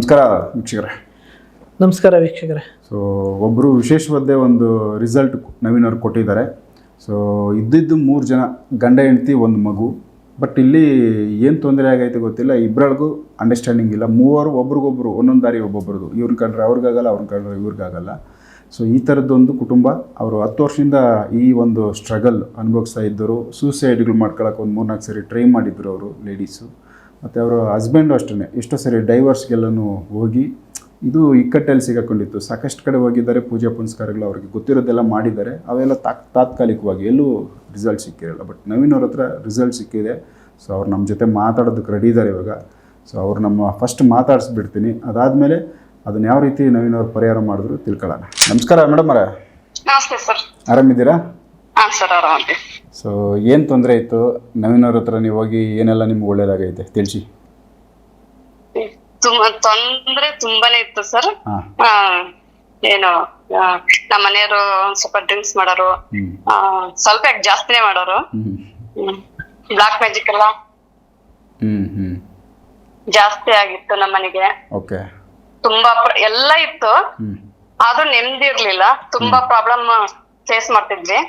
ನಮಸ್ಕಾರ ವೀಕ್ಷಕರೇ. ನಮಸ್ಕಾರ ವೀಕ್ಷಕರೇ. ಸೊ ಒಬ್ಬರು ವಿಶೇಷವಾದ ಒಂದು ರಿಸಲ್ಟ್ ನವೀನ್ ಅವ್ರು ಕೊಟ್ಟಿದ್ದಾರೆ. ಸೊ ಇದ್ದಿದ್ದು 3 ಜನ, ಗಂಡ ಹೆಂಡತಿ ಒಂದು ಮಗು. ಬಟ್ ಇಲ್ಲಿ ಏನು ತೊಂದರೆ ಆಗೈತೆ ಗೊತ್ತಿಲ್ಲ, ಇಬ್ಬರಿಗೂ ಅಂಡರ್ಸ್ಟ್ಯಾಂಡಿಂಗ್ ಇಲ್ಲ. ಮೂವರು ಒಬ್ರಿಗೊಬ್ರು ಒಂದೊಂದು ದಾರಿ ಒಬ್ಬೊಬ್ರದ್ದು, ಇವ್ರನ್ನ ಕಂಡ್ರೆ ಅವ್ರಿಗಾಗಲ್ಲ, ಅವ್ರನ್ನ ಕಂಡ್ರೆ ಇವ್ರಿಗಾಗಲ್ಲ. ಸೊ ಈ ಥರದ್ದೊಂದು ಕುಟುಂಬ. ಅವರು 10 ವರ್ಷದಿಂದ ಈ ಒಂದು ಸ್ಟ್ರಗಲ್ ಅನುಭವಿಸ್ತಾ ಇದ್ದರು. ಸೂಸೈಡ್ಗಳು ಮಾಡ್ಕೊಳ್ಳೋಕೆ ಒಂದು 3-4 ಸರಿ ಟ್ರೈ ಮಾಡಿದ್ರು ಅವರು ಲೇಡೀಸು. ಮತ್ತು ಅವರ ಹಸ್ಬೆಂಡು ಅಷ್ಟೇ ಎಷ್ಟೋ ಸರಿ ಡೈವರ್ಸ್ಗೆಲ್ಲನೂ ಹೋಗಿ ಇದು ಇಕ್ಕಟ್ಟಲ್ಲಿ ಸಿಗಾಕೊಂಡಿತ್ತು. ಸಾಕಷ್ಟು ಕಡೆ ಹೋಗಿದ್ದಾರೆ, ಪೂಜೆ ಪುನಸ್ಕಾರಗಳು ಅವ್ರಿಗೆ ಗೊತ್ತಿರೋದೆಲ್ಲ ಮಾಡಿದ್ದಾರೆ. ಅವೆಲ್ಲ ತಾತ್ಕಾಲಿಕವಾಗಿ ಎಲ್ಲೂ ರಿಸಲ್ಟ್ ಸಿಕ್ಕಿರಲ್ಲ. ಬಟ್ ನವೀನ್ ಅವ್ರ ಹತ್ರ ರಿಸಲ್ಟ್ ಸಿಕ್ಕಿದೆ. ಸೊ ಅವ್ರು ನಮ್ಮ ಜೊತೆ ಮಾತಾಡೋದಕ್ಕೆ ರೆಡಿ ಇದ್ದಾರೆ ಇವಾಗ. ಸೊ ಅವ್ರು ನಮ್ಮ ಫಸ್ಟ್ ಮಾತಾಡಿಸ್ಬಿಡ್ತೀನಿ, ಅದಾದಮೇಲೆ ಅದನ್ನು ಯಾವ ರೀತಿ ನವೀನ್ ಅವ್ರು ಪರಿಹಾರ ಮಾಡಿದ್ರು ತಿಳ್ಕೊಳ್ಳೋಣ. ನಮಸ್ಕಾರ ಮೇಡಮ್ ಅವರೇ. ನಮಸ್ತೆ ಸರ್. ಆರಾಮಿದ್ದೀರಾ? ಹಾಂ ಸರ್, ಆರಾಮಿದ್ದೆ. ಸೊ ಏನು ತೊಂದರೆ ಇತ್ತು ನವೀನ್ ಅವ್ರ ಹತ್ರ ನೀವು ಹೋಗಿ, ಏನೆಲ್ಲ ನಿಮ್ಗೆ ಒಳ್ಳೇದಾಗೈತೆ ತಿಳಿಸಿ. ತೊಂದ್ರೆ ತುಂಬಾನೇ ಇತ್ತು ಸರ್. ಏನು ನಮ್ಮ ಮನೆಯವರು ಸ್ವಲ್ಪ ಡ್ರಿಂಕ್ಸ್ ಮಾಡೋರು, ಸ್ವಲ್ಪ ಜಾಸ್ತಿನೇ ಮಾಡೋರು. ಬ್ಲಾಕ್ ಮ್ಯಾಜಿಕ್ ಎಲ್ಲ ಜಾಸ್ತಿ ಆಗಿತ್ತು ನಮ್ಮ ಮನೆಗೆ. ತುಂಬಾ ಎಲ್ಲ ಇತ್ತು, ಆದ್ರೂ ನೆಮ್ಮದಿ ಇರ್ಲಿಲ್ಲ. ತುಂಬಾ ಪ್ರಾಬ್ಲಮ್ ಫೇಸ್ ಮಾಡ್ತಿದ್ವಿ.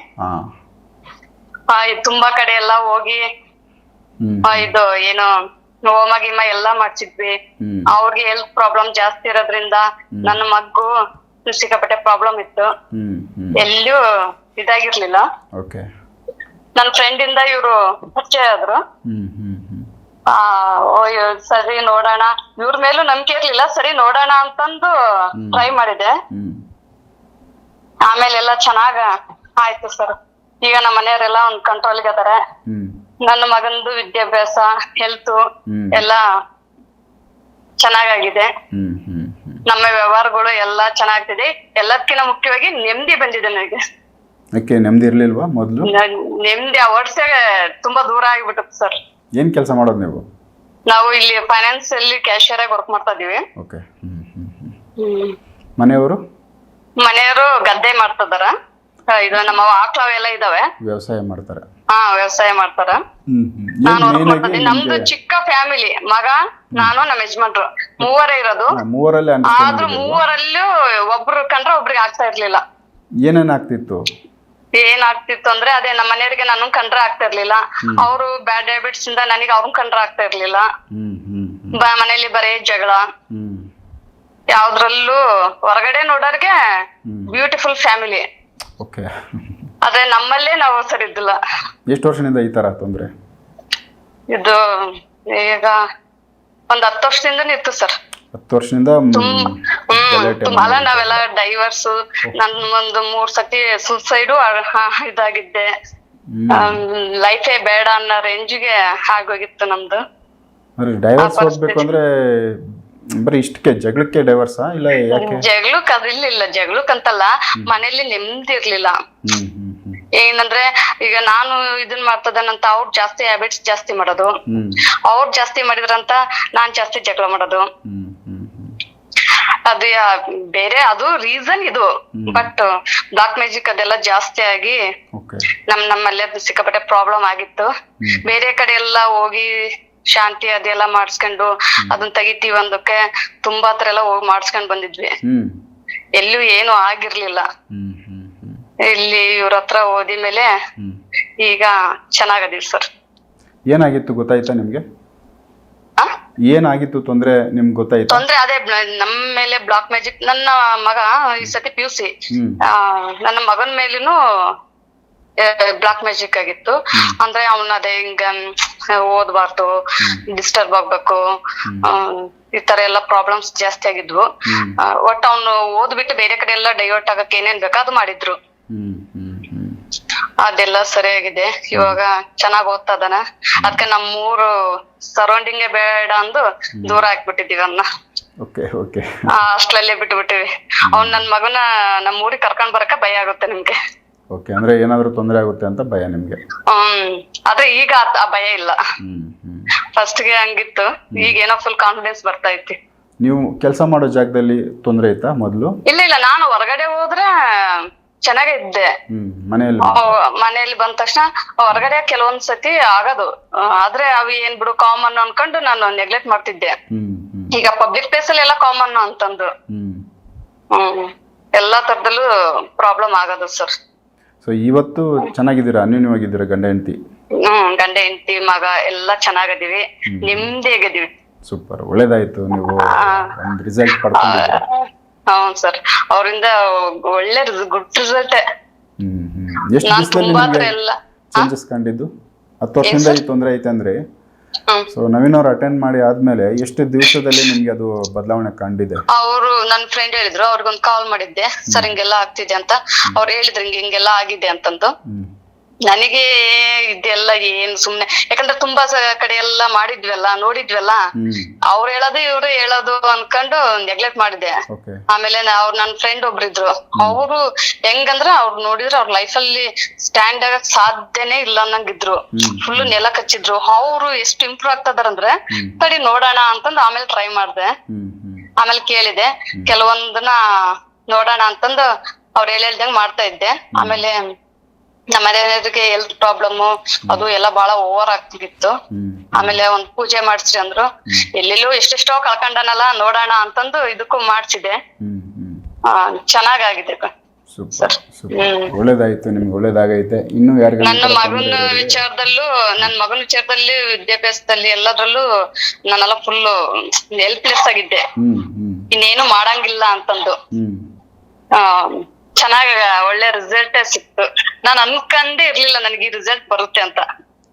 ತುಂಬಾ ಕಡೆ ಎಲ್ಲ ಹೋಗಿ ಇದು ಏನು ಹೋಮ ಗೀಮ ಎಲ್ಲಾ ಮಾಡ್ಸಿದ್ವಿ. ಅವ್ರಿಗೆ ಹೆಲ್ತ್ ಪ್ರಾಬ್ಲಮ್ ಜಾಸ್ತಿ ಇರೋದ್ರಿಂದ ನನ್ನ ಮಗು ಸಿಕ್ಕಾಪಟ್ಟೆ ಪ್ರಾಬ್ಲಮ್ ಇತ್ತು. ಎಲ್ಲೂ ಇದಾಗಿರ್ಲಿಲ್ಲ. ನನ್ನ ಫ್ರೆಂಡ್ ಇಂದ ಇವ್ರು ಪರಿಚಯ ಆದ್ರು. ಸರಿ ನೋಡೋಣ, ಇವ್ರ ಮೇಲೂ ನಂಬಿಕೆ ಇರ್ಲಿಲ್ಲ. ಸರಿ ನೋಡೋಣ ಅಂತಂದು ಟ್ರೈ ಮಾಡಿದೆ. ಆಮೇಲೆ ಎಲ್ಲ ಚೆನ್ನಾಗ ಆಯ್ತು ಸರ್. ಈಗ ನಮ್ಮ ಮನೆಯವರೆಲ್ಲ ಒಂದ್ ಕಂಟ್ರೋಲ್ಗೆ ಅದಾರೆ. ನನ್ನ ಮಗಂದು ವಿದ್ಯಾಭ್ಯಾಸ, ಹೆಲ್ತ್ ಎಲ್ಲ ಚೆನ್ನಾಗಾಗಿದೆ. ನಮ್ಮ ವ್ಯವಹಾರಗಳು ಎಲ್ಲ ಚೆನ್ನಾಗ್ತಿದೆ. ಎಲ್ಲದಕ್ಕಿಂತ ಮುಖ್ಯವಾಗಿ ನೆಮ್ಮದಿ ಬಂದಿದೆ ನನಗೆ. ನೆಮ್ಮದಿ ಇರ್ಲಿಲ್ವಾ ಮೊದಲು? ನೆಮ್ಮದಿ ಆ ವರ್ಷ ತುಂಬಾ ದೂರ ಆಗಿಬಿಟ್ಟು ಸರ್. ಏನ್ ಕೆಲಸ ಮಾಡೋದು ನೀವು? ನಾವು ಇಲ್ಲಿ ಫೈನಾನ್ಸ್ ಅಲ್ಲಿ ಕ್ಯಾಶಿಯರ್ ಆಗಿ ವರ್ಕ್ ಮಾಡ್ತಾ ಇದೀವಿ. ಮನೆಯವರು ಗದ್ದೆ ಮಾಡ್ತಿದಾರ. ಇದು ನಮ್ಮ ಆಕಳವೆಲ್ಲ ಇದಾವೆ, ವ್ಯವಸಾಯ ಮಾಡ್ತಾರ. ವ್ಯವಸಾಯ ಮಾಡ್ತಾರ. ನಾನು ವರ್ಕ್ ಮಾಡ್ತಿದ್ದೀನಿ. ನಮ್ದು ಚಿಕ್ಕ ಫ್ಯಾಮಿಲಿ, ಮಗ, ನಾನು, ನಮ್ಮ ಯಜಮಾನ್ರು, ಮೂವರೇ ಇರೋದು. ಆದ್ರೂ ಮೂವರಲ್ಲೂ ಒಬ್ರು ಕಂಡ್ರೆ ಒಬ್ರಿಗೆ ಆಗ್ತಾ ಇರ್ಲಿಲ್ಲ. ಏನೇನಾಗ್ತಿತ್ತು ಅಂದ್ರೆ ಅದೇ ನಮ್ಮ ಮನೆಯವರಿಗೆ ನಾನು ಕಂಡ್ರೆ ಆಗ್ತಾ ಇರ್ಲಿಲ್ಲ. ಅವರು ಬ್ಯಾಡ್ ಹ್ಯಾಬಿಟ್ಸ್ ಇಂದ ನನಗೆ ಅವ್ರನ್ನ ಕಂಡ್ರೆ ಆಗ್ತಾ ಇರ್ಲಿಲ್ಲ. ಮನೇಲಿ ಬರೀ ಜಗಳ. ಯಾವ್ದ್ರಲ್ಲೂ ಹೊರಗಡೆ ನೋಡೋರ್ಗೆ ಬ್ಯೂಟಿಫುಲ್ ಫ್ಯಾಮಿಲಿ, ಆದ್ರೆ ನಮ್ಮಲ್ಲೇ ನಾವು ಸರಿ ಇದ್ದಿಲ್ಲ. ಎಷ್ಟು ವರ್ಷದಿಂದ ಈ ತರ ತೊಂದ್ರೆ? ಇದು ಈಗ ಒಂದ್ 10 ವರ್ಷದಿಂದನೇ ಇತ್ತು ಸರ್. 10 ವರ್ಷದಿಂದ ಅಲ್ಲ, ನಾವೆಲ್ಲ ಡೈವರ್ಸ್, ನನ್ ಒಂದು 3 ಸತಿ ಸುಸೈಡು ಇದಾಗಿದ್ದೆ. ಲೈಫೇ ಬೇಡ ಅನ್ನೋ ರೇಂಜ್ಗೆ ಆಗೋಗಿತ್ತು ನಮ್ದು. ಡೈವರ್ಸ್ ಹೋಗ್ಬೇಕು ಅಂದ್ರೆ ಬರೀ ಇಷ್ಟಕ್ಕೆ ಜಗಳಕ್ಕೆ ಡೈವರ್ಸಾ? ಇಲ್ಲ ಜಗಳಕ್ಕೆ ಅದಿರ್ಲಿಲ್ಲ. ಜಗಳಕ್ಕಂತಲ್ಲ, ಮನೇಲಿ ನೆಮ್ಮದಿ ಇರ್ಲಿಲ್ಲ. ಏನಂದ್ರೆ ಈಗ ನಾನು ಇದನ್ ಮಾಡ್ತದನಂತ ಅವ್ರು ಜಾಸ್ತಿ ಹ್ಯಾಬಿಟ್ಸ್ ಜಾಸ್ತಿ ಮಾಡೋದು, ಅವ್ರು ಜಾಸ್ತಿ ಮಾಡಿದ್ರಂತ ನಾನ್ ಜಾಸ್ತಿ ಜಗಳ ಮಾಡೋದು. ಅದು ಬೇರೆ, ರೀಸನ್ ಇದು. ಬಟ್ ಬ್ಲಾಕ್ ಮ್ಯಾಜಿಕ್ ಅದೆಲ್ಲ ಜಾಸ್ತಿ ಆಗಿ ನಮ್ಮಲ್ಲೇ ಸಿಕ್ಕಾಪಟ್ಟೆ ಪ್ರಾಬ್ಲಮ್ ಆಗಿತ್ತು. ಬೇರೆ ಕಡೆ ಎಲ್ಲ ಹೋಗಿ ಶಾಂತಿ ಅದೆಲ್ಲ ಮಾಡಿಸ್ಕೊಂಡು ಅದನ್ನ ತೆಗಿತೀವಿ ಅಂದಕ್ಕೆ ತುಂಬಾ ತರ ಎಲ್ಲ ಹೋಗಿ ಮಾಡಿಸ್ಕೊಂಡ್ ಬಂದಿದ್ವಿ. ಎಲ್ಲೂ ಏನು ಆಗಿರ್ಲಿಲ್ಲ. ಇಲ್ಲಿ ಇವ್ರ ಹತ್ರ ಓದಿ ಮೇಲೆ ಈಗ ಚೆನ್ನಾಗದೀವಿ ಸರ್. ಏನಾಗಿತ್ತು ಗೊತ್ತಾಯ್ತಾ ನಿಮ್ಗೆ? ಏನಾಗಿತ್ತು ತೊಂದ್ರೆ ನಿಮ್ಗೆ ಗೊತ್ತಾಯ್ತು? ತೊಂದ್ರೆ ಅದೇ ನಮ್ಮ ಮೇಲೆ ಬ್ಲಾಕ್ ಮ್ಯಾಜಿಕ್. ನನ್ನ ಮಗ ಈ ಸತಿ PUC, ನನ್ನ ಮಗನ ಮೇಲೂ ಬ್ಲಾಕ್ ಮ್ಯಾಜಿಕ್ ಆಗಿತ್ತು. ಅಂದ್ರೆ ಅವನ ಅದೇ ಹಿಂಗ ಓದ್ಬಾರ್ದು, ಡಿಸ್ಟರ್ಬ್ ಆಗ್ಬೇಕು, ಈ ತರ ಎಲ್ಲ ಪ್ರಾಬ್ಲಮ್ಸ್ ಜಾಸ್ತಿ ಆಗಿದ್ವು. ಒಟ್ಟು ಅವನು ಓದ್ಬಿಟ್ಟು ಬೇರೆ ಕಡೆ ಎಲ್ಲ ಡೈವರ್ಟ್ ಆಗಕ್ಕೆ ಏನೇನ್ ಬೇಕ ಅದು ಮಾಡಿದ್ರು. ಅದೆಲ್ಲ ಸರಿಯಾಗಿದೆ. ಇವಾಗ ಚೆನ್ನಾಗ್ ಓದ್ತಾ ಇದಾನ. ಅದಕ್ಕೆ ನಮ್ಮೂರು ಸರೌಂಡಿಂಗೇ ಬೇಡ ಅಂದು ದೂರ ಹಾಕ್ಬಿಟ್ಟಿದೀವಿ ಅವನ್ನ. ಹಾಸ್ಟೆಲಲ್ಲೇ ಬಿಟ್ಬಿಟ್ಟಿವಿ. ಅವ್ನ್ ನನ್ ಮಗನ ನಮ್ಮ ಊರಿಗೆ ಕರ್ಕೊಂಡ್ ಬರಕ ಭಯ ಆಗುತ್ತೆ ನಿಮ್ಗೆ. ಅಂದ್ರೆ ಏನಾದ್ರು ತೊಂದರೆ ಆಗುತ್ತೆ ಅಂತ ಭಯ ನಿಮ್ಗೆ? ಆದ್ರೆ ಈಗ ಆ ಭಯ ಇಲ್ಲ. ಫಸ್ಟ್ ಗೆ ಹಂಗಿತ್ತು, ಈಗ ಏನೋ ಫುಲ್ ಕಾನ್ಫಿಡೆನ್ಸ್ ಬರ್ತಾ ಐತಿ. ನೀವು ಕೆಲಸ ಮಾಡೋ ಜಾಗದಲ್ಲಿ ತೊಂದರೆ ಇತ್ತಾ ಮೊದ್ಲು? ಇಲ್ಲ, ನಾನು ಹೊರಗಡೆ ಹೋದ್ರೆ ಚೆನ್ನಾಗೇ ಇದ್ದೆ. ಮನೆಯಲ್ಲಿ ಬಂದ ತಕ್ಷಣ ಹೊರಗಡೆ ಕೆಲವೊಂದ್ ಸತಿ ಆಗೋದು. ಆದ್ರೆ ಅವು ಏನ್ ಬಿಡು ಕಾಮನ್ ಅನ್ಕೊಂಡು ನಾನು ನೆಗ್ಲೆಕ್ಟ್ ಮಾಡ್ತಿದ್ದೆ. ಈಗ ಪಬ್ಲಿಕ್ ಪ್ಲೇಸ್ ಅಲ್ಲಿ ಎಲ್ಲ ಕಾಮನ್ ಅಂತಂದು ಹ್ಮ್ ಎಲ್ಲಾ ತರದಲ್ಲೂ ಪ್ರಾಬ್ಲಮ್ ಆಗೋದು ಸರ್. ಸೊ ಇವತ್ತು ಚೆನ್ನಾಗಿದ್ದೀರಾ, ಅನ್ಯೋನ್ಯವಾಗಿದ್ದೀರಾ ಗಂಡ ಹೆಂಡತಿ? ಗಂಡ ಹೆಂಡತಿ ಮಗ ಎಲ್ಲಾ ಚೆನ್ನಾಗದೀವಿ, ನೆಮ್ಮದಿಯಾಗಿದೀವಿ. ಸೂಪರ್, ಒಳ್ಳೇದಾಯ್ತು, ನೀವು ಒಂದು ರಿಸಲ್ಟ್ ಪಡ್ಕೊಂಡಿದ್ದೀರಾ. ಹೌದು ಸರ್, ಅವರಿಂದ ಒಳ್ಳೆ ಗುಡ್ ರಿಸಲ್ಟ್. ಎಷ್ಟು ದಿವಸದಲ್ಲಿ ಚೇಂಜಸ್ ಕಂಡಿದ್ದು? 10 ವರ್ಷದಿಂದ ಈ ತೊಂದರೆ ಐತೆ ಅಂದ್ರೆ, ಸೊ ನವೀನ್ ಅವ್ರು ಅಟೆಂಡ್ ಮಾಡಿ ಆದ್ಮೇಲೆ ಎಷ್ಟು ದಿವಸದಲ್ಲಿ ನಿಮ್ಗೆ ಅದು ಬದಲಾವಣೆ ಕಂಡಿದೆ? ಅವರು ನನ್ನ ಫ್ರೆಂಡ್ ಹೇಳಿದ್ರು, ಅವ್ರಿಗೊಂದು ಕಾಲ್ ಮಾಡಿದ್ದೆ, ಸರ್ ಹಿಂಗೆಲ್ಲ ಆಗ್ತಿದೆ ಅಂತ. ಅವ್ರು ಹೇಳಿದ್ರು ಹಿಂಗೆಲ್ಲ ಆಗಿದೆ ಅಂತಂದು. ನನಗೆ ಇದೆಲ್ಲ ಏನ್ ಸುಮ್ನೆ, ಯಾಕಂದ್ರೆ ತುಂಬಾ ಕಡೆ ಎಲ್ಲ ಮಾಡಿದ್ವಲ್ಲ, ನೋಡಿದ್ವಲ್ಲ, ಅವ್ರು ಹೇಳೋದು ಇವ್ರು ಹೇಳೋದು ಅನ್ಕೊಂಡು ನೆಗ್ಲೆಕ್ಟ್ ಮಾಡಿದ್ದೆ. ಆಮೇಲೆ ಅವ್ರು ನನ್ನ ಫ್ರೆಂಡ್ ಒಬ್ರಿದ್ರು, ಅವರು ಹೆಂಗಂದ್ರ ಅವ್ರು ನೋಡಿದ್ರೆ ಅವ್ರ ಲೈಫ್ ಅಲ್ಲಿ ಸ್ಟ್ಯಾಂಡ್ ಆಗಕ್ ಸಾಧ್ಯನೇ ಇಲ್ಲ ಅನ್ನಂಗಿದ್ರು. ಫುಲ್ ನೆಲ ಕಚ್ಚಿದ್ರು. ಅವ್ರು ಎಷ್ಟು ಇಂಪ್ರೂವ್ ಆಗ್ತದಾರಂದ್ರೆ ತಡಿ ನೋಡೋಣ ಅಂತಂದು ಆಮೇಲೆ ಟ್ರೈ ಮಾಡ್ದೆ. ಆಮೇಲೆ ಕೇಳಿದೆ, ಕೆಲವೊಂದನ್ನ ನೋಡೋಣ ಅಂತಂದು ಅವ್ರು ಹೇಳ್ದಂಗ್ ಮಾಡ್ತಾ ಇದ್ದೆ. ಆಮೇಲೆ ನಮ್ಮ ಮನೆಯವರಿಗೆ ಹೆಲ್ತ್ ಪ್ರಾಬ್ಲಮ್ ಅದು ಎಲ್ಲ ಬಹಳ ಓವರ್ ಆಗ್ತಿತ್ತು. ಆಮೇಲೆ ಒಂದ್ ಪೂಜೆ ಮಾಡ್ಸ್ರಿ ಅಂದ್ರು. ಎಲ್ಲೆಲ್ಲೋ ಎಷ್ಟೆಷ್ಟೋ ಕಳ್ಕೊಂಡನಲ್ಲ, ನೋಡೋಣ ಅಂತಂದು ಇದಕ್ಕೂ ಮಾಡ್ಸಿದೆ. ಚೆನ್ನಾಗಾಗಿದೆ ಸೂಪರ್, ಒಳ್ಳೇದಾಯ್ತು, ನಿಮ್ಗೆ ಒಳ್ಳೇದಾಗೈತೆ. ಇನ್ನು ಯಾರಿಗ ನನ್ನ ಮಗನ ವಿಚಾರದಲ್ಲಿ ವಿದ್ಯಾಭ್ಯಾಸದಲ್ಲಿ ಎಲ್ಲದ್ರಲ್ಲೂ ನಾನೆಲ್ಲ ಫುಲ್ ಹೆಲ್ಪ್ಲೆಸ್ ಆಗಿದ್ದೆ, ಇನ್ನೇನು ಮಾಡಂಗಿಲ್ಲ ಅಂತಂದು. ಚೆನ್ನಾಗ ಒಳ್ಳೆ ರಿಸಲ್ಟ್ ಸಿಕ್ತು. ನಾನ್ ಅನ್ಕಂಡೇ ಇರ್ಲಿಲ್ಲ ನನಗೆ ಈ ರಿಸಲ್ಟ್ ಬರುತ್ತೆ ಅಂತ.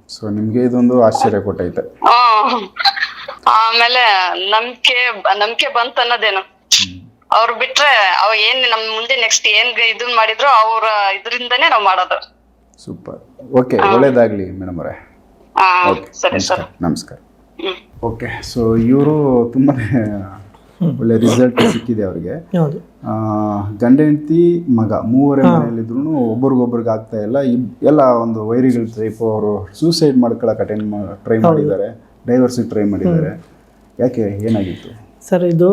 ಸೊ ನಿಮ್ಗೆ ಇದೊಂದು ಆಶ್ಚರ್ಯ ಕೊಟ್ಟೈತೆ. ಆಮೇಲೆ ನಂಬಿಕೆ ಬಂತ ಅನ್ನೋದೇನು, ಅವ್ರು ಬಿಟ್ರೆ ಅವ್ ಏನ್ ನಮ್ ಮುಂದೆ ನೆಕ್ಸ್ಟ್ ಏನ್ ಇದನ್ ಮಾಡಿದ್ರು ಅವ್ರ ಇದರಿಂದಾನೇ ನಾವ್ ಮಾಡೋದು. ಸೂಪರ್, ಓಕೆ, ಒಳ್ಳೇದಾಗ್ಲಿ ಮೇಡಮ್ ಅವರೇ. ಸರಿ ಸರ್, ನಮಸ್ಕಾರ. ಓಕೆ, ಸೊ ಇವರು ತುಂಬಾನೇ ಒಳ್ಳೆ ರಿಸಲ್ಟ್ ಸಿಕ್ಕಿದೆ ಅವ್ರಿಗೆ. ಗಂಡ ಹೆಂಡತಿ ಮಗ ಮೂವರೇ ಮನೆಯಲ್ಲಿದ್ರು ಒಬ್ರಿಗೊಬ್ರಿಗೆ ಆಗ್ತಾ ಇಲ್ಲ. ಎಲ್ಲ ಒಂದು ವೈರಿಗಳ ಟೈಪ್ ಅವರು ಸೂಸೈಡ್ ಮಾಡ್ಕೊಳಕ್ಕೆ ಟ್ರೈ ಮಾಡಿದ್ದಾರೆ, ಡೈವರ್ಸಿಗೆ ಟ್ರೈ ಮಾಡಿದ್ದಾರೆ. ಯಾಕೆ, ಏನಾಗಿತ್ತು ಸರ್? ಇದು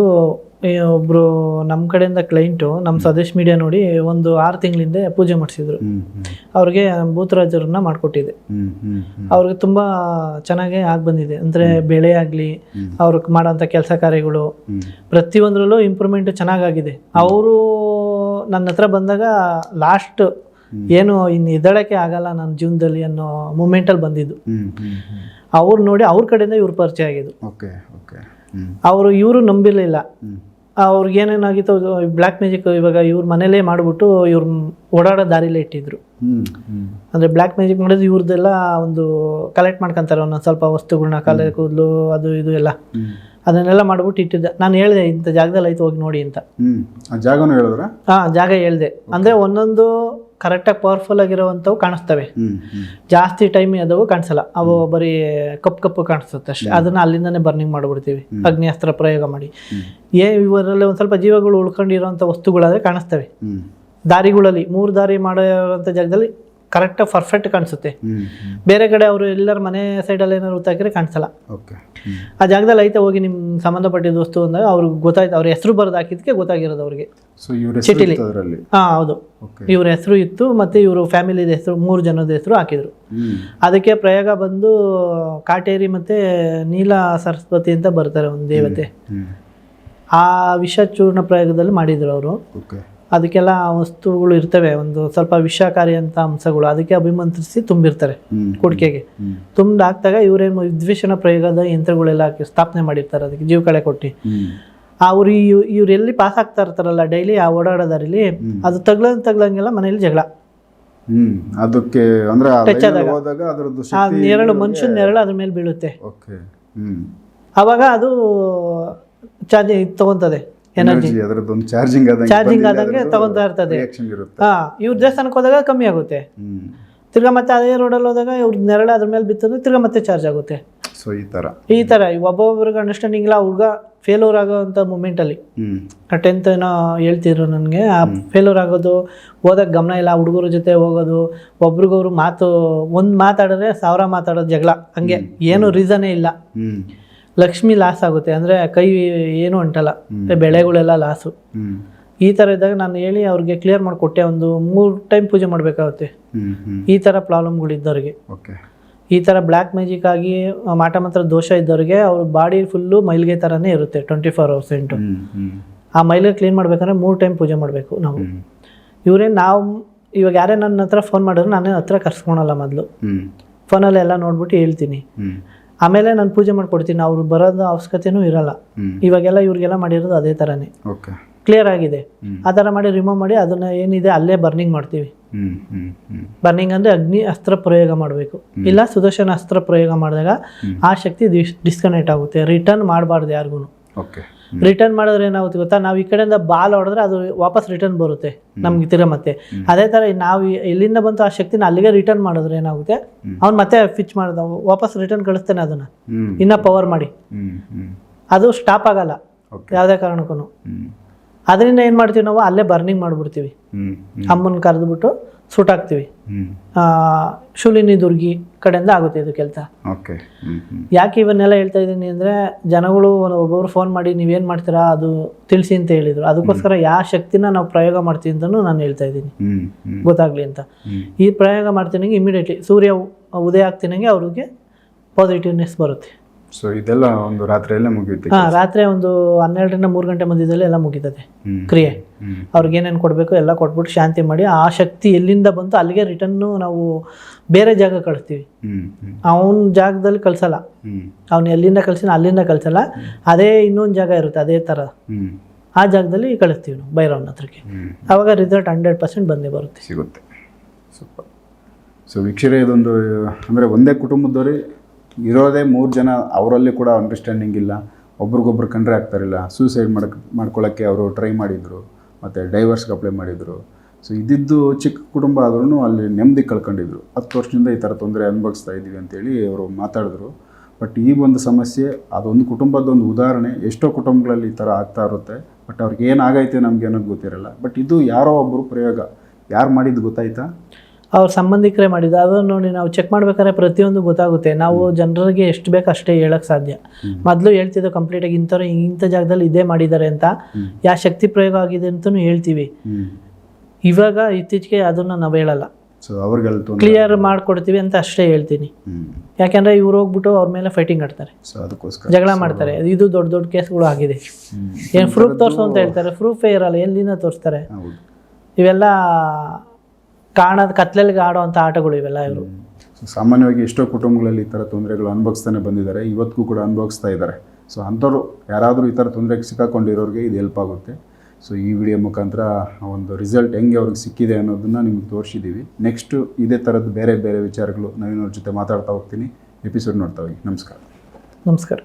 ಒಬ್ರು ನಮ್ಮ ಕಡೆಯಿಂದ ಕ್ಲೈಂಟು ನಮ್ಮ ಸ್ವದೇಶ್ ಮೀಡಿಯಾ ನೋಡಿ ಒಂದು 6 ತಿಂಗಳಿಂದ ಪೂಜೆ ಮಾಡಿಸಿದ್ರು. ಅವ್ರಿಗೆ ಭೂತರಾಜರನ್ನ ಮಾಡಿಕೊಟ್ಟಿದೆ. ಅವ್ರಿಗೆ ತುಂಬ ಚೆನ್ನಾಗೇ ಆಗಿ ಬಂದಿದೆ. ಅಂದರೆ ಬೆಳೆ ಆಗಲಿ, ಅವ್ರಿಗೆ ಮಾಡೋಂಥ ಕೆಲಸ ಕಾರ್ಯಗಳು ಪ್ರತಿಯೊಂದರಲ್ಲೂ ಇಂಪ್ರೂವ್ಮೆಂಟ್ ಚೆನ್ನಾಗಾಗಿದೆ. ಅವರು ನನ್ನ ಹತ್ರ ಬಂದಾಗ ಲಾಸ್ಟ್ ಏನು ಇನ್ನು ಎದ್ದೇಳಕ್ಕೆ ಆಗಲ್ಲ ನನ್ನ ಜೀವನದಲ್ಲಿ ಅನ್ನೋ ಮೂಮೆಂಟಲ್ಲಿ ಬಂದಿದ್ದು. ಅವ್ರು ನೋಡಿ ಅವ್ರ ಕಡೆಯಿಂದ ಇವ್ರು ಪರಿಚಯ ಆಗಿದ್ದು. ಇವರು ನಂಬಿರಲಿಲ್ಲ. ಅವ್ರಿಗೆ ಏನೇನಾಗಿತ್ತು, ಬ್ಲ್ಯಾಕ್ ಮ್ಯಾಜಿಕ್ ಇವಾಗ ಇವ್ರ ಮನೇಲೇ ಮಾಡಿಬಿಟ್ಟು ಇವ್ರು ಓಡಾಡೋ ದಾರಿಲೇ ಇಟ್ಟಿದ್ರು. ಅಂದರೆ ಬ್ಲ್ಯಾಕ್ ಮ್ಯಾಜಿಕ್ ಮಾಡಿದ್ರೆ ಇವ್ರದ್ದೆಲ್ಲ ಒಂದು ಕಲೆಕ್ಟ್ ಮಾಡ್ಕೊಂತಾರೆ ಒಂದೊಂದು ಸ್ವಲ್ಪ ವಸ್ತುಗಳನ್ನ, ಕಲೆ ಕೂದಲು ಅದು ಇದು ಎಲ್ಲ, ಅದನ್ನೆಲ್ಲ ಮಾಡ್ಬಿಟ್ಟು ಇಟ್ಟಿದ್ದೆ. ನಾನು ಹೇಳಿದೆ ಇಂಥ ಜಾಗದಲ್ಲಿ ಆಯ್ತು ಹೋಗಿ ನೋಡಿ ಅಂತ. ಜಾಗನೂ ಹೇಳಿದ್ರ? ಜಾಗ ಹೇಳಿದೆ. ಅಂದರೆ ಒಂದೊಂದು ಕರೆಕ್ಟಾಗಿ ಪವರ್ಫುಲ್ ಆಗಿರೋವಂಥವು ಕಾಣಿಸ್ತವೆ, ಜಾಸ್ತಿ ಟೈಮ್ ಅದವು ಕಾಣಿಸಲ್ಲ. ಅವು ಬರೀ ಕಪ್ಪು ಕಾಣಿಸುತ್ತೆ ಅಷ್ಟೇ. ಅದನ್ನ ಅಲ್ಲಿಂದನೇ ಬರ್ನಿಂಗ್ ಮಾಡಿಬಿಡ್ತೀವಿ ಅಗ್ನಿಅಸ್ತ್ರ ಪ್ರಯೋಗ ಮಾಡಿ. ಇವರಲ್ಲಿ ಒಂದು ಸ್ವಲ್ಪ ಜೀವಗಳು ಉಳ್ಕೊಂಡಿರೋಂಥ ವಸ್ತುಗಳಾದರೆ ಕಾಣಿಸ್ತವೆ. ದಾರಿಗಳಲ್ಲಿ 3 ದಾರಿ ಮಾಡೋಂಥ ಜಾಗದಲ್ಲಿ ಕರೆಕ್ಟಾಗಿ ಪರ್ಫೆಕ್ಟ್ ಕಾಣಿಸುತ್ತೆ. ಬೇರೆ ಕಡೆ ಅವರು ಎಲ್ಲರ ಮನೆ ಸೈಡಲ್ಲಿ ಏನಾದ್ರು ಹುತ್ತಾಕಿದ್ರೆ ಕಾಣಿಸಲ್ಲ. ಆ ಜಾಗದಲ್ಲಿ ಐತೆ ಹೋಗಿ ನಿಮ್ ಸಂಬಂಧಪಟ್ಟಿದ ವಸ್ತು ಅಂದಾಗ ಅವ್ರಿಗೆ ಗೊತ್ತಾಯ್ತು. ಅವ್ರ ಹೆಸರು ಬರೆದು ಹಾಕಿದ್ಕೆ ಗೊತ್ತಾಗಿರೋದು ಅವ್ರಿಗೆ ಚೀಟಿಲಿ. ಹೌದು, ಇವ್ರ ಹೆಸರು ಇತ್ತು, ಮತ್ತೆ ಇವರು ಫ್ಯಾಮಿಲಿದ ಹೆಸರು 3 ಜನದ ಹೆಸರು ಹಾಕಿದ್ರು. ಅದಕ್ಕೆ ಪ್ರಯೋಗ ಬಂದು ಕಾಟೇರಿ ಮತ್ತೆ ನೀಲ ಸರಸ್ವತಿ ಅಂತ ಬರ್ತಾರೆ ಒಂದು ದೇವತೆ. ಆ ವಿಷ ಚೂರ್ಣ ಪ್ರಯೋಗದಲ್ಲಿ ಮಾಡಿದ್ರು ಅವರು. ಅದಕ್ಕೆಲ್ಲ ವಸ್ತುಗಳು ಇರ್ತವೆ, ಒಂದು ಸ್ವಲ್ಪ ವಿಷಕಾರಿ ಅಂತ ಅಂಶಗಳು, ಅದಕ್ಕೆ ಅಭಿಮಂತ್ರಿಸಿ ತುಂಬಿರ್ತಾರೆ ಕುಡಿಕೆಗೆ. ತುಂಬ ಹಾಕ್ದಾಗ ಇವರೇನು ವಿದ್ವೇಷಣ ಪ್ರಯೋಗದ ಯಂತ್ರಗಳೆಲ್ಲ ಹಾಕಿ ಸ್ಥಾಪನೆ ಮಾಡಿರ್ತಾರೆ, ಅದಕ್ಕೆ ಜೀವ ಕಳೆ ಕೊಟ್ಟು. ಅವ್ರು ಇವ್ರೆಲ್ಲಿ ಪಾಸ್ ಆಗ್ತಾ ಇರ್ತಾರಲ್ಲ ಡೈಲಿ ಆ ಓಡಾಡೋದಾರಿಲಿ, ಅದು ತಗ್ಲಂಗೆಲ್ಲ ಮನೇಲಿ ಜಗಳ. ಅದಕ್ಕೆ ಟಚ್ ಆದಾಗ ಆ ನೆರಳು, ಮನುಷ್ಯನ ನೆರಳು ಅದ್ರ ಮೇಲೆ ಬೀಳುತ್ತೆ. ಅವಾಗ ಅದು ಚಾರ್ಜ್ ತಗೊಂತದೆ, ಎನರ್ಜಿ ಚಾರ್ಜಿಂಗ್ ಆದಂಗೆ ತಗೊಂತಾ ಇರ್ತದೆ. ಇವ್ರ ದೇವಸ್ಥಾನಕ್ಕೆ ಹೋದಾಗ ಕಮ್ಮಿ ಆಗುತ್ತೆ, ತಿರ್ಗಾ ಮತ್ತೆ ಅದೇ ರೋಡಲ್ಲಿ ಹೋದಾಗ ಇವ್ರ ನೆರಳು ಅದ್ರ ಮೇಲೆ ಬಿತ್ತಂದ್ರೆ ತಿರ್ಗಾ ಮತ್ತೆ ಚಾರ್ಜ್ ಆಗುತ್ತೆ. ಈ ತರ ಒಬ್ಬೊಬ್ರಿಗೆ ಅಂಡರ್ಸ್ಟ್ಯಾಂಡಿಂಗ್ ಇಲ್ಲ. ಹುಡುಗ ಫೇಲ್ಯೂರ್ ಆಗೋವಂಥ ಮೂಮೆಂಟಲ್ಲಿ 10th ಏನೋ ಹೇಳ್ತಿದ್ರು ನನಗೆ. ಆ ಫೇಲ್ಯೂರ್ ಆಗೋದು, ಓದಕ್ಕೆ ಗಮನ ಇಲ್ಲ, ಹುಡುಗರ ಜೊತೆ ಹೋಗೋದು, ಒಬ್ರಿಗೊಬ್ರು ಒಂದು ಮಾತಾಡಿದ್ರೆ 1000 ಮಾತಾಡೋದು, ಜಗಳ, ಹಂಗೆ ಏನು ರೀಸನ್ನೇ ಇಲ್ಲ. ಲಕ್ಷ್ಮಿ ಲಾಸ್ ಆಗುತ್ತೆ, ಅಂದರೆ ಕೈ ಏನು ಅಂಟಲ್ಲ, ಬೆಳೆಗಳೆಲ್ಲ ಲಾಸು. ಈ ಥರ ಇದ್ದಾಗ ನಾನು ಹೇಳಿ ಅವ್ರಿಗೆ ಕ್ಲಿಯರ್ ಮಾಡಿಕೊಟ್ಟೆ. ಒಂದು 3 ಟೈಮ್ ಪೂಜೆ ಮಾಡಬೇಕಾಗುತ್ತೆ ಈ ಥರ ಪ್ರಾಬ್ಲಮ್ಗಳಿದ್ದವ್ರಿಗೆ. ಈ ಥರ ಬ್ಲ್ಯಾಕ್ ಮ್ಯಾಜಿಕ್ ಆಗಿ ಮಾಟ ಮಂತ್ರ ದೋಷ ಇದ್ದವ್ರಿಗೆ ಅವ್ರ ಬಾಡಿ ಫುಲ್ಲು ಮೈಲಿಗೆ ಥರನೇ ಇರುತ್ತೆ 24 hours ಇಂಟು. ಆ ಮೈಲಿಗೆ ಕ್ಲೀನ್ ಮಾಡ್ಬೇಕಂದ್ರೆ 3 ಟೈಮ್ ಪೂಜೆ ಮಾಡಬೇಕು ನಾವು. ನಾವು ಇವಾಗ ಯಾರೇ ನನ್ನ ಹತ್ರ ಫೋನ್ ಮಾಡಿದ್ರು ನಾನೇ ಹತ್ರ ಕರ್ಸ್ಕೊಳಲ್ಲ, ಮೊದಲು ಫೋನಲ್ಲಿ ಎಲ್ಲ ನೋಡ್ಬಿಟ್ಟು ಹೇಳ್ತೀನಿ, ಆಮೇಲೆ ನಾನು ಪೂಜೆ ಮಾಡ್ಕೊಡ್ತೀನಿ. ಅವ್ರು ಬರೋದು ಅವಶ್ಯಕತೆನೂ ಇರಲ್ಲ. ಇವಾಗೆಲ್ಲ ಇವ್ರಿಗೆಲ್ಲ ಮಾಡಿರೋದು ಅದೇ ಥರನೇ, ಕ್ಲಿಯರ್ ಆಗಿದೆ. ಆ ಥರ ಮಾಡಿ ರಿಮೂವ್ ಮಾಡಿ ಅದನ್ನ ಏನಿದೆ ಅಲ್ಲೇ ಬರ್ನಿಂಗ್ ಮಾಡ್ತೀವಿ. ಬರ್ನಿಂಗ್ ಅಂದರೆ ಅಗ್ನಿ ಅಸ್ತ್ರ ಪ್ರಯೋಗ ಮಾಡಬೇಕು, ಇಲ್ಲ ಸುದರ್ಶನ ಅಸ್ತ್ರ ಪ್ರಯೋಗ ಮಾಡಿದಾಗ ಆ ಶಕ್ತಿ ಡಿಸ್ಕನೆಕ್ಟ್ ಆಗುತ್ತೆ. ರಿಟರ್ನ್ ಮಾಡಬಾರ್ದು ಯಾರಿಗೂ. ರಿಟರ್ನ್ ಮಾಡಿದ್ರೆ ಏನಾಗುತ್ತೆ ಗೊತ್ತಾ, ನಾವು ಈ ಕಡೆಯಿಂದ ಬಾಲ್ ಹೊಡೆದ್ರೆ ಅದು ವಾಪಸ್ ರಿಟರ್ನ್ ಬರುತ್ತೆ ನಮ್ಗೆ ತಿರ ಮತ್ತೆ. ಅದೇ ಥರ ನಾವು ಎಲ್ಲಿಂದ ಬಂತು ಆ ಶಕ್ತಿನ ಅಲ್ಲಿಗೆ ರಿಟರ್ನ್ ಮಾಡಿದ್ರೆ ಏನಾಗುತ್ತೆ, ಅವ್ನು ಮತ್ತೆ ಫಿಚ್ ಮಾಡಿದ ವಾಪಸ್ ರಿಟರ್ನ್ ಕಳಿಸ್ತೇನೆ ಅದನ್ನ ಇನ್ನ ಪವರ್ ಮಾಡಿ. ಅದು ಸ್ಟಾಪ್ ಆಗಲ್ಲ ಯಾವುದೇ ಕಾರಣಕ್ಕೂ. ಅದರಿಂದ ಏನು ಮಾಡ್ತೀವಿ ನಾವು, ಅಲ್ಲೇ ಬರ್ನಿಂಗ್ ಮಾಡಿಬಿಡ್ತೀವಿ. ಅಮ್ಮನ ಕರೆದ್ಬಿಟ್ಟು ಸುಟ್ಟಾಕ್ತೀವಿ. ಶೂಲಿನಿ ದುರ್ಗಿ ಕಡೆಯಿಂದ ಆಗುತ್ತೆ ಇದು ಕೆಲಸ. ಯಾಕೆ ಇವನ್ನೆಲ್ಲ ಹೇಳ್ತಾ ಇದ್ದೀನಿ ಅಂದರೆ, ಜನಗಳು ಒಬ್ಬೊಬ್ರು ಫೋನ್ ಮಾಡಿ ನೀವೇನು ಮಾಡ್ತೀರಾ ಅದು ತಿಳಿಸಿ ಅಂತ ಹೇಳಿದರು. ಅದಕ್ಕೋಸ್ಕರ ಯಾವ ಶಕ್ತಿನ ನಾವು ಪ್ರಯೋಗ ಮಾಡ್ತೀವಿ ಅಂತಲೂ ನಾನು ಹೇಳ್ತಾ ಇದ್ದೀನಿ, ಗೊತ್ತಾಗಲಿ ಅಂತ. ಈ ಪ್ರಯೋಗ ಮಾಡ್ತೀನಂಗೆ ಇಮಿಡಿಯೇಟ್ಲಿ ಸೂರ್ಯ ಉದಯ ಆಗ್ತೀನಂಗೆ ಅವ್ರಿಗೆ ಪಾಸಿಟಿವ್ನೆಸ್ ಬರುತ್ತೆ. ಸೊ ಇದೆಲ್ಲ ಒಂದು ರಾತ್ರಿಯಲ್ಲೇ ಮುಗಿಯುತ್ತೆ. ರಾತ್ರಿ ಒಂದು 12ರಿಂದ 3 ಗಂಟೆ ಮಧ್ಯದಲ್ಲಿ ಎಲ್ಲ ಮುಗಿತದೆ ಕ್ರಿಯೆ. ಅವ್ರಿಗೆ ಏನೇನು ಕೊಡಬೇಕು ಎಲ್ಲ ಕೊಟ್ಬಿಟ್ಟು ಶಾಂತಿ ಮಾಡಿ, ಆ ಶಕ್ತಿ ಎಲ್ಲಿಂದ ಬಂತು ಅಲ್ಲಿಗೆ ರಿಟರ್ನು ನಾವು ಬೇರೆ ಜಾಗ ಕಳಿಸ್ತೀವಿ. ಅವನ ಜಾಗದಲ್ಲಿ ಕಳ್ಸಲ್ಲ, ಅವ್ನು ಎಲ್ಲಿಂದ ಕಳ್ಸಿನ ಅಲ್ಲಿಂದ ಕಳ್ಸಲ್ಲ. ಅದೇ ಇನ್ನೊಂದು ಜಾಗ ಇರುತ್ತೆ ಅದೇ ಥರ, ಆ ಜಾಗದಲ್ಲಿ ಕಳಿಸ್ತೀವಿ ನಾವು ಭೈರವನ ಹತ್ರಕ್ಕೆ. ಆವಾಗ ರಿಸಲ್ಟ್ 100% ಬಂದೇ ಬರುತ್ತೆ, ಸಿಗುತ್ತೆ. ಸೂಪರ್. ಸೊ ವೀಕ್ಷರೇ, ಇದೊಂದು ಅಂದರೆ ಒಂದೇ ಕುಟುಂಬದವರೇ ಇರೋದೇ 3 ಜನ, ಅವರಲ್ಲಿ ಕೂಡ ಅಂಡರ್ಸ್ಟ್ಯಾಂಡಿಂಗ್ ಇಲ್ಲ, ಒಬ್ರಿಗೊಬ್ರು ಕಂಡ್ರೆ ಆಗ್ತಾರಿಲ್ಲ. ಸೂಸೈಡ್ ಮಾಡ್ಕೊಳ್ಳೋಕ್ಕೆ ಅವರು ಟ್ರೈ ಮಾಡಿದರು, ಮತ್ತು ಡೈವರ್ಸ್ಗೆ ಅಪ್ಲೈ ಮಾಡಿದರು. ಸೊ ಇದ್ದಿದ್ದು ಚಿಕ್ಕ ಕುಟುಂಬ ಆದ್ರೂ ಅಲ್ಲಿ ನೆಮ್ಮದಿ ಕಳ್ಕೊಂಡಿದ್ರು. 10 ವರ್ಷದಿಂದ ಈ ಥರ ತೊಂದರೆ ಅನುಭವಿಸ್ತಾ ಇದ್ದೀವಿ ಅಂತೇಳಿ ಅವರು ಮಾತಾಡಿದ್ರು. ಬಟ್ ಈ ಒಂದು ಸಮಸ್ಯೆ ಅದೊಂದು ಕುಟುಂಬದೊಂದು ಉದಾಹರಣೆ. ಎಷ್ಟೋ ಕುಟುಂಬಗಳಲ್ಲಿ ಈ ಥರ ಆಗ್ತಾ ಇರುತ್ತೆ, ಬಟ್ ಅವ್ರಿಗೆ ಏನಾಗೈತೆ ನಮಗೆ ಅನ್ನೋದು ಗೊತ್ತಿರಲ್ಲ. ಬಟ್ ಇದು ಯಾರೋ ಒಬ್ಬರು ಪ್ರಯೋಗ, ಯಾರು ಮಾಡಿದ್ದು ಗೊತ್ತಾಯ್ತಾ? ಅವ್ರ ಸಂಬಂಧಿಕರೇ ಮಾಡಿದ್ದು. ಅದನ್ನು ನೋಡಿ ನಾವು ಚೆಕ್ ಮಾಡ್ಬೇಕಾದ್ರೆ ಪ್ರತಿಯೊಂದು ಗೊತ್ತಾಗುತ್ತೆ. ನಾವು ಜನರಿಗೆ ಎಷ್ಟು ಬೇಕು ಅಷ್ಟೇ ಹೇಳಕ್ಕೆ ಸಾಧ್ಯ. ಮೊದಲು ಹೇಳ್ತಿದ್ದೋ ಕಂಪ್ಲೀಟಾಗಿ ಇಂಥವ್ರು ಇಂಥ ಜಾಗದಲ್ಲಿ ಇದೇ ಮಾಡಿದ್ದಾರೆ ಅಂತ, ಯಾವ ಶಕ್ತಿ ಪ್ರಯೋಗ ಆಗಿದೆ ಅಂತಲೂ ಹೇಳ್ತೀವಿ. ಇವಾಗ ಇತ್ತೀಚೆಗೆ ಅದನ್ನು ನಾವು ಹೇಳಲ್ಲ, ಕ್ಲಿಯರ್ ಮಾಡ್ಕೊಡ್ತೀವಿ ಅಂತ ಅಷ್ಟೇ ಹೇಳ್ತೀನಿ. ಯಾಕೆಂದರೆ ಇವ್ರು ಹೋಗ್ಬಿಟ್ಟು ಅವ್ರ ಮೇಲೆ ಫೈಟಿಂಗ್ ಆಡ್ತಾರೆ, ಜಗಳ ಮಾಡ್ತಾರೆ. ಇದು ದೊಡ್ಡ ದೊಡ್ಡ ಕೇಸ್ಗಳು ಆಗಿದೆ. ಏನು ಪ್ರೂಫ್ ತೋರಿಸು ಅಂತ ಹೇಳ್ತಾರೆ, ಪ್ರೂಫೇ ಇರಲ್ಲ, ಎಲ್ಲಿಂದ ತೋರಿಸ್ತಾರೆ? ಇವೆಲ್ಲ ಕಾಣದ ಕತ್ಲಲ್ಲಿಗೆ ಆಡೋವಂಥ ಆಟಗಳು ಇವೆಲ್ಲ. ಇವರು ಸಾಮಾನ್ಯವಾಗಿ ಎಷ್ಟೋ ಕುಟುಂಬಗಳಲ್ಲಿ ಈ ಥರ ತೊಂದರೆಗಳು ಅನುಭವಿಸ್ತಾನೆ ಬಂದಿದ್ದಾರೆ, ಇವತ್ತಿಗೂ ಕೂಡ ಅನುಭವಿಸ್ತಾ ಇದ್ದಾರೆ. ಸೊ ಅಂಥವ್ರು ಯಾರಾದರೂ ಈ ಥರ ತೊಂದರೆಗೆ ಸಿಕ್ಕಾಕೊಂಡಿರೋರಿಗೆ ಇದು ಹೆಲ್ಪ್ ಆಗುತ್ತೆ. ಸೊ ಈ ವಿಡಿಯೋ ಮುಖಾಂತರ ಒಂದು ರಿಸಲ್ಟ್ ಹೆಂಗೆ ಅವ್ರಿಗೆ ಸಿಕ್ಕಿದೆ ಅನ್ನೋದನ್ನು ನಿಮ್ಗೆ ತೋರಿಸಿದ್ದೀವಿ. ನೆಕ್ಸ್ಟು ಇದೇ ಥರದ್ದು ಬೇರೆ ಬೇರೆ ವಿಚಾರಗಳು ನವೀನವ್ರ ಜೊತೆ ಮಾತಾಡ್ತಾ ಹೋಗ್ತೀನಿ. ಎಪಿಸೋಡ್ ನೋಡ್ತಾ ಹೋಗಿ. ನಮಸ್ಕಾರ. ನಮಸ್ಕಾರ.